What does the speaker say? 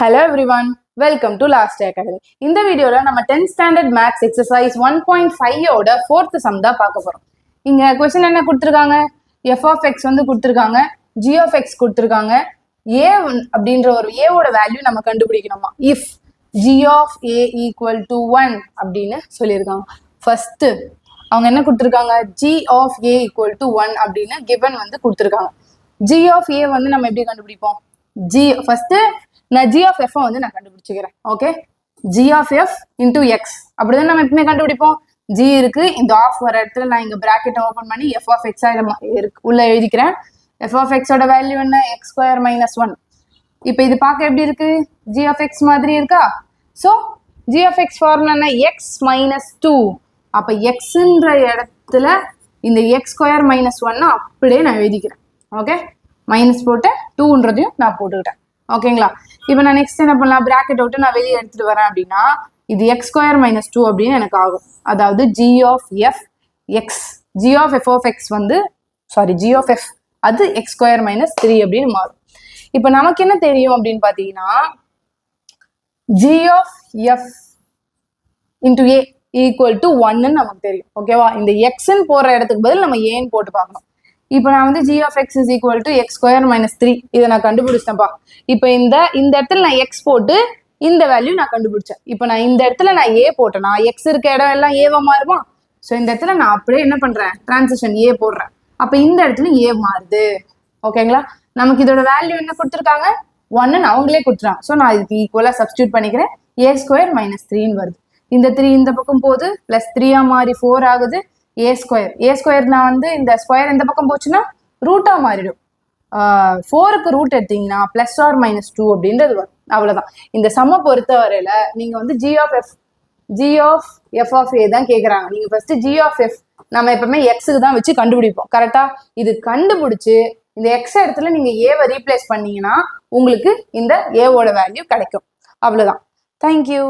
Hello everyone, welcome to Last Day Academy. இந்த வீடியோல நம்ம 10th standard maths exercise 1.5 ஓட 4th sum தான் பார்க்க போறோம். இங்க क्वेश्चन என்ன கொடுத்திருக்காங்க? f of x வந்து கொடுத்திருக்காங்க, g of x கொடுத்திருக்காங்க. a அப்படிங்கற ஒரு a ஓட வேல்யூ நம்ம கண்டுபிடிக்கணுமா? if g of a equal to 1 அப்படினு சொல்லிருக்காங்க. ஃபர்ஸ்ட் அவங்க என்ன கொடுத்திருக்காங்க? g of a equal to 1 அப்படினு given வந்து கொடுத்திருக்காங்க. g of a வந்து நம்ம எப்படி கண்டுபிடிப்போம்? g ஃபர்ஸ்ட் நான் g of f வந்து நான் கண்டுபிடிச்சுக்கிறேன். Okay, g of f into x அப்படிதான் நம்ம எப்பவுமே கண்டுபிடிப்போம். g இருக்கு, இந்த ஆஃப் வர இடத்துல நான் இங்க பிராக்கெட்டை ஓபன் பண்ணி f of x உள்ள எழுதிக்கிறேன். f of x ஓட வேல்யூ என்ன? x square minus 1. இப்போ இது பார்க்க எப்படி இருக்கு? g of x மாதிரி இருக்கா? So g of x formula என்ன? x minus 2. அப்போ xன்ற இடத்துல இந்த x square minus 1 அப்படியே நான் எழுதிக்கிறேன். ஓகே, மைனஸ் போட்டு 2ன்றதையும் நான் போட்டுக்கிட்டேன். ஓகேங்களா? இப்போ நான் நெக்ஸ்ட் என்ன பண்ணலாம்? பிராக்கெட் விட்டு நான் வெளியே எடுத்துட்டு வரேன் அப்படின்னா இது x square minus 2 அப்படின்னு எனக்கு ஆகும். அதாவது g of f x, g of f of x வந்து g of f அது x square minus 3 அப்படின்னு மாறும். இப்போ நமக்கு என்ன தெரியும் அப்படின்னு பார்த்தீங்கன்னா g of f into a equal to 1 நமக்கு தெரியும். ஓகேவா? இந்த xன்னு போற இடத்துக்கு பதில் நம்ம ஏன்னு போட்டு பார்க்கணும். இப்போ நான் வந்து g of x is equal to x square minus 3 இதை நான் கண்டுபிடிச்சிட்டேன்ப்பா. இப்போ இந்த இடத்துல நான் x போட்டு இந்த வேல்யூ நான் கண்டுபிடிச்சேன். இப்போ நான் இந்த இடத்துல நான் a போட்டேன்னா x இருக்க இடம் எல்லாம் ஏவா மாறுமா? ஸோ இந்த இடத்துல நான் அப்படியே என்ன பண்றேன்? டிரான்சிஷன் a போடுறேன். அப்போ இந்த இடத்துல a மாறுது. ஓகேங்களா? நமக்கு இதோட வேல்யூ என்ன கொடுத்துருக்காங்க? 1ன்னு அவங்களே கொடுத்துறாங்க. ஸோ நான் இதுக்கு ஈக்குவலா சப்ஸ்டியூட் பண்ணிக்கிறேன். a square minus 3ன்னு வருது. இந்த 3 இந்த பக்கம் போகுது, பிளஸ் 3 மாறி 4 ஆகுது. a ஸ்கொயர் நான் வந்து இந்த ஸ்கொயர் எந்த பக்கம் போச்சுன்னா ரூட்டா மாறிடும். 4க்கு ரூட் எடுத்தீங்கன்னா பிளஸ் ஆர் மைனஸ் 2 அப்படின்றது வரும். அவ்வளவுதான். இந்த சம்ம பொறுத்த வரையில நீங்க வந்து g of f of a தான் கேட்கறாங்க. நீங்க ஃபர்ஸ்ட் g of f நம்ம எப்பவுமே எக்ஸுக்கு தான் வச்சு கண்டுபிடிப்போம். கரெக்டா? இது கண்டுபிடிச்சு இந்த எக்ஸ் இடத்துல நீங்க ஏவை ரீப்ளேஸ் பண்ணீங்கன்னா உங்களுக்கு இந்த ஏவோட வேல்யூ கிடைக்கும். அவ்வளவுதான். தேங்க்யூ.